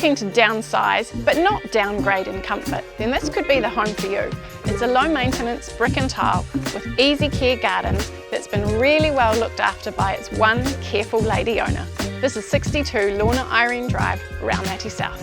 looking to downsize but not downgrade in comfort, then this could be the home for you. It's a low maintenance brick and tile with easy care gardens that's been really well looked after by its one careful lady owner. This is 62 Lorna Irene Drive, Raumati South.